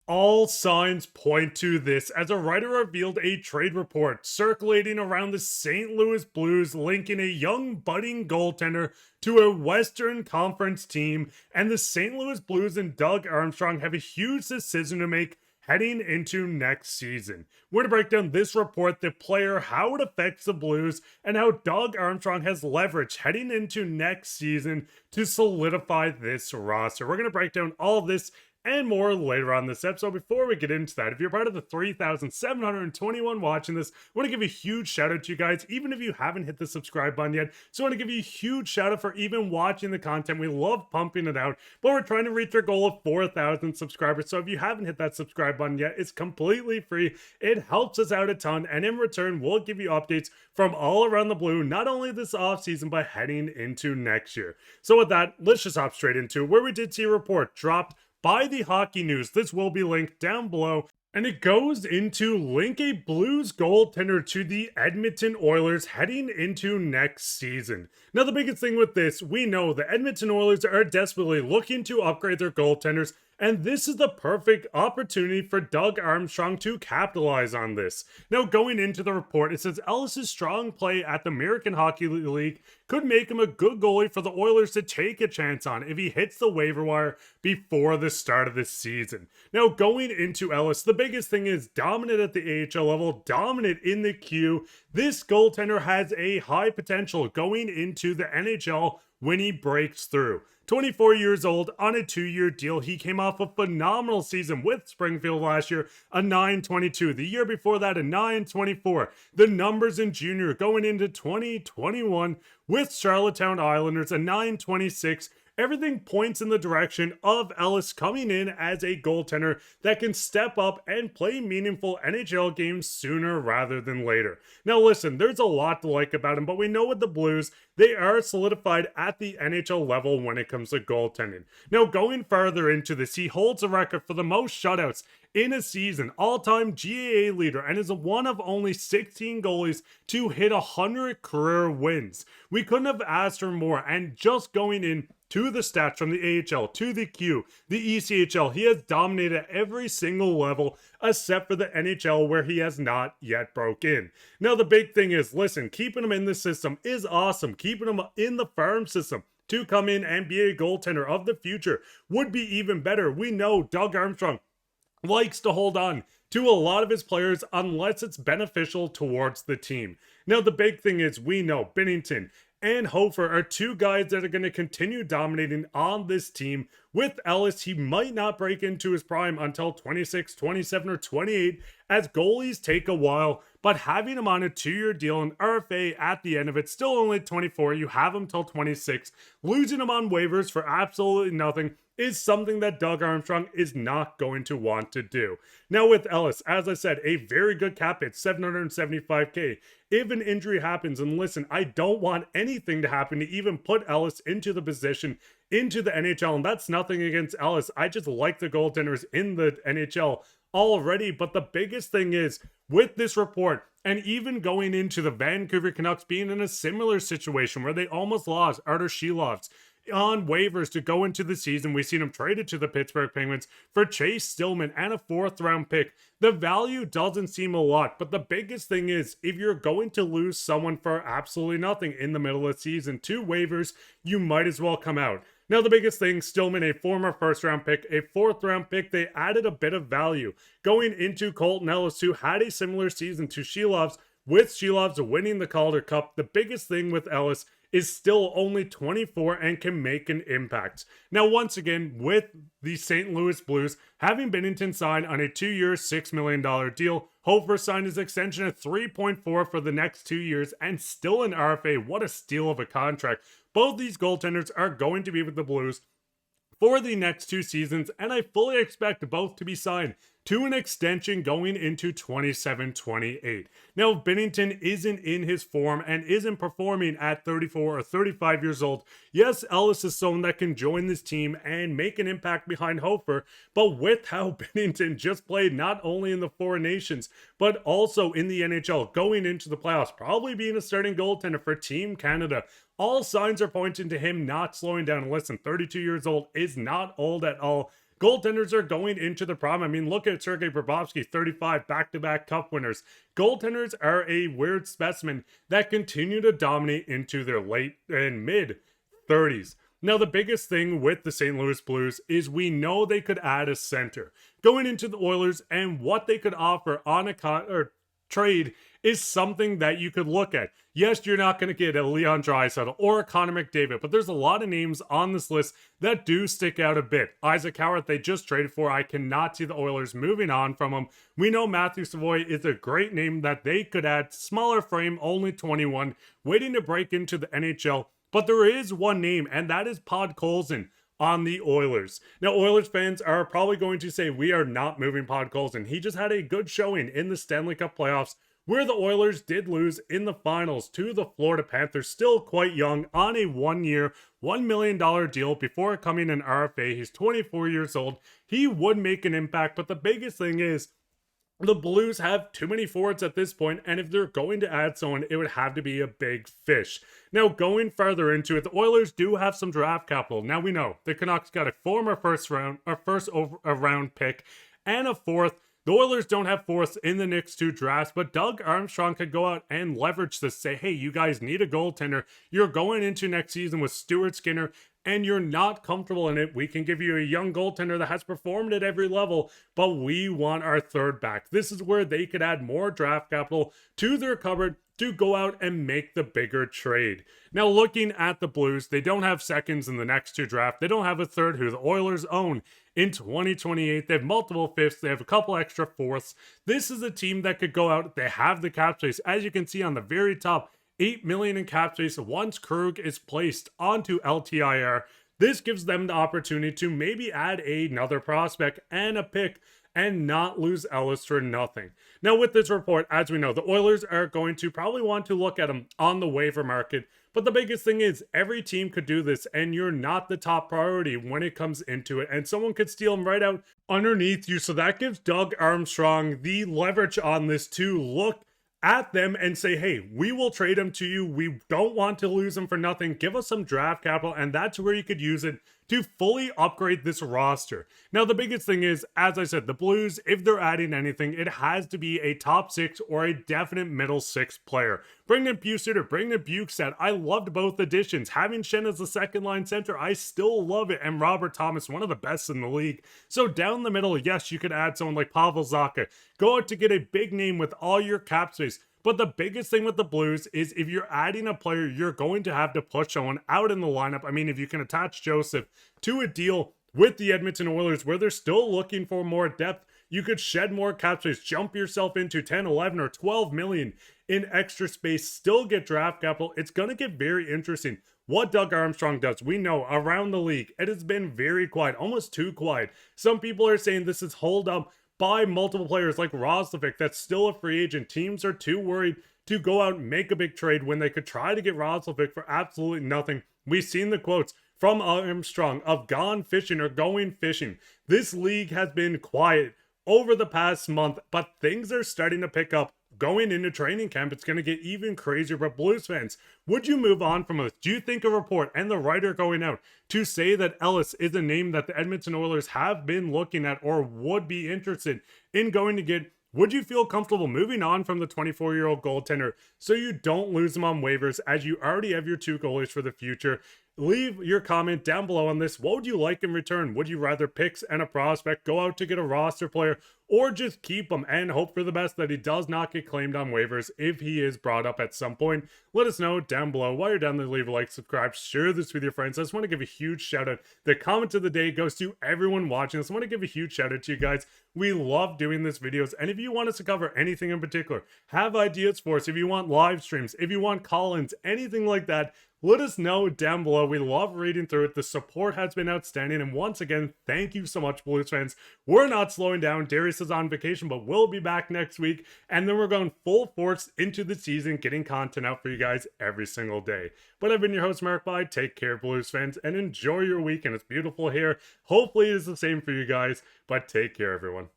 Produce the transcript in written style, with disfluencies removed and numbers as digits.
All signs point to this as a writer revealed a trade report circulating around the St. Louis Blues linking a young budding goaltender to a Western Conference team, and the St. Louis Blues and Doug Armstrong have a huge decision to make heading into next season. We're going to break down this report, the player, how it affects the Blues, and how Doug Armstrong has leverage heading into next season to solidify this roster. We're going to break down all of this and more later on this episode. Before we get into that, if you're part of the 3,721 watching this, I want to give a huge shout out to you guys, even if you haven't hit the subscribe button yet. So I want to give you a huge shout out for even watching the content. We love pumping it out, but we're trying to reach our goal of 4,000 subscribers. So if you haven't hit that subscribe button yet, it's completely free. It helps us out a ton, and in return, we'll give you updates from all around the Blue, not only this offseason, but heading into next year. So with that, let's just hop straight into where we did see a report dropped by the Hockey News. This will be linked down below, and it goes into link a Blues goaltender to the Edmonton Oilers heading into next season. Now, the biggest thing with this, we know the Edmonton Oilers are desperately looking to upgrade their goaltenders, and this is the perfect opportunity for Doug Armstrong to capitalize on this. Now, going into the report, it says Ellis' strong play at the American Hockey League could make him a good goalie for the Oilers to take a chance on if he hits the waiver wire before the start of the season. Now, going into Ellis, the biggest thing is dominant at the AHL level, dominant in the queue. This goaltender has a high potential going into the NHL when he breaks through. 24 years old on a 2-year deal. He came off a phenomenal season with Springfield last year, a 9.22. The year before that, a 9.24. The numbers in junior going into 2021 with Charlottetown Islanders, a 9.26. Everything points in the direction of Ellis coming in as a goaltender that can step up and play meaningful NHL games sooner rather than later. Now listen, there's a lot to like about him, but we know with the Blues, they are solidified at the NHL level when it comes to goaltending. Now going further into this, he holds a record for the most shutouts in a season, all-time GAA leader, and is one of only 16 goalies to hit 100 career wins. We couldn't have asked for more, and just going in to the stats from the AHL, to the Q, the ECHL, he has dominated at every single level except for the NHL where he has not yet broke in. Now the big thing is, listen, keeping him in the system is awesome. Keeping him in the farm system to come in and be a goaltender of the future would be even better. We know Doug Armstrong likes to hold on to a lot of his players unless it's beneficial towards the team. Now the big thing is, we know Binnington and Hofer are two guys that are going to continue dominating on this team. With Ellis, he might not break into his prime until 26, 27, or 28, as goalies take a while, but having him on a 2-year deal, an RFA at the end of it, still only 24, you have him till 26, losing him on waivers for absolutely nothing is something that Doug Armstrong is not going to want to do. Now with Ellis, as I said, a very good cap hit, $775K. If an injury happens, and listen, I don't want anything to happen to even put Ellis into the position into the NHL, and that's nothing against Ellis. I just like the goaltenders in the NHL already, but the biggest thing is, with this report, and even going into the Vancouver Canucks being in a similar situation where they almost lost Artur Shilovs on waivers to go into the season. We've seen him traded to the Pittsburgh Penguins for Chase Stillman and a 4th-round pick. The value doesn't seem a lot, but the biggest thing is, if you're going to lose someone for absolutely nothing in the middle of the season to waivers, you might as well come out. Now, the biggest thing, Stillman, a former 1st-round pick, a 4th-round pick, they added a bit of value going into Colten Ellis, who had a similar season to Shilovs, with Shilovs winning the Calder Cup. The biggest thing with Ellis is still only 24 and can make an impact. Now, once again, with the St. Louis Blues having Binnington signed on a 2-year, $6 million deal, Hofer signed his extension at 3.4 for the next 2 years, and still an RFA. What a steal of a contract. Both these goaltenders are going to be with the Blues for the next 2 seasons, and I fully expect both to be signed to an extension going into 27-28. Now, if Binnington isn't in his form and isn't performing at 34 or 35 years old, yes, Ellis is someone that can join this team and make an impact behind Hofer, but with how Binnington just played not only in the Four Nations, but also in the NHL, going into the playoffs, probably being a starting goaltender for Team Canada, all signs are pointing to him not slowing down. Listen, 32 years old is not old at all. Goaltenders are going into the prime. I mean, look at Sergei Bobrovsky, 35 back-to-back cup winners. Goaltenders are a weird specimen that continue to dominate into their late and mid 30s. Now, the biggest thing with the St. Louis Blues is we know they could add a center. Going into the Oilers and what they could offer on a trade is something that you could look at. Yes, you're not going to get a Leon Draisaitl or a Connor McDavid, but there's a lot of names on this list that do stick out a bit. Isaac Howard, they just traded for. I cannot see the Oilers moving on from him. We know Matthew Savoy is a great name that they could add. Smaller frame, only 21, waiting to break into the NHL. But there is one name, and that is Podkolzin on the Oilers. Now, Oilers fans are probably going to say we are not moving Podkolzin. He just had a good showing in the Stanley Cup playoffs, where the Oilers did lose in the finals to the Florida Panthers, still quite young, on a one-year, $1 million deal before coming an RFA. He's 24 years old. He would make an impact, but the biggest thing is the Blues have too many forwards at this point, and if they're going to add someone, it would have to be a big fish. Now, going further into it, the Oilers do have some draft capital. Now, we know the Canucks got a former first round pick and a fourth. The Oilers don't have fourths in the next two drafts, but Doug Armstrong could go out and leverage this, say, hey, you guys need a goaltender. You're going into next season with Stuart Skinner, and you're not comfortable in it. We can give you a young goaltender that has performed at every level, but we want our third back. This is where they could add more draft capital to their cupboard to go out and make the bigger trade. Now, looking at the Blues, they don't have seconds in the next two drafts. They don't have a third who the Oilers own in 2028. They have multiple fifths. They have a couple extra fourths. This is a team that could go out. They have the cap space. As you can see on the very top, $8 million in cap space once Krug is placed onto LTIR. This gives them the opportunity to maybe add another prospect and a pick and not lose Ellis for nothing. Now, with this report, as we know, the Oilers are going to probably want to look at him on the waiver market. But the biggest thing is every team could do this, and you're not the top priority when it comes into it. And someone could steal him right out underneath you. So that gives Doug Armstrong the leverage on this to look at them and say, hey, we will trade him to you. We don't want to lose him for nothing. Give us some draft capital, and that's where you could use it to fully upgrade this roster. Now, the biggest thing is, as I said, the Blues, if they're adding anything, it has to be a top six or a definite middle six player. Bring in Busuter, bring in Bukestad. I loved both additions. Having Shen as the second line center, I still love it. And Robert Thomas, one of the best in the league. So down the middle, yes, you could add someone like Pavel Zacha. Go out to get a big name with all your cap space. But the biggest thing with the Blues is if you're adding a player, you're going to have to push someone out in the lineup. I mean, if you can attach Joseph to a deal with the Edmonton Oilers where they're still looking for more depth, you could shed more cap space, jump yourself into 10, 11, or 12 million in extra space, still get draft capital. It's going to get very interesting what Doug Armstrong does. We know around the league, it has been very quiet, almost too quiet. Some people are saying this is hold up by multiple players like Roslovic that's still a free agent. Teams are too worried to go out and make a big trade when they could try to get Roslovic for absolutely nothing. We've seen the quotes from Armstrong of gone fishing or going fishing. This league has been quiet over the past month, but things are starting to pick up. Going into training camp, it's going to get even crazier. But Blues fans, would you move on from this? Do you think a report and the writer going out to say that Ellis is a name that the Edmonton Oilers have been looking at or would be interested in going to get? Would you feel comfortable moving on from the 24-year-old goaltender so you don't lose him on waivers as you already have your two goalies for the future? Leave your comment down below on this. What would you like in return? Would you rather picks and a prospect, go out to get a roster player, or just keep him and hope for the best that he does not get claimed on waivers if he is brought up at some point? Let us know down below. While you're down there, leave a like, subscribe, share this with your friends. I just want to give a huge shout out. The comment of the day goes to everyone watching this. I want to give a huge shout out to you guys. We love doing these videos, and if you want us to cover anything in particular, have ideas for us, if you want live streams, if you want call-ins, anything like that, let us know down below. We love reading through it. The support has been outstanding. And once again, thank you so much, Blues fans. We're not slowing down. Darius is on vacation, but we'll be back next week. And then we're going full force into the season, getting content out for you guys every single day. But I've been your host, Mark Bly. Take care, Blues fans, and enjoy your week. And it's beautiful here. Hopefully it is the same for you guys. But take care, everyone.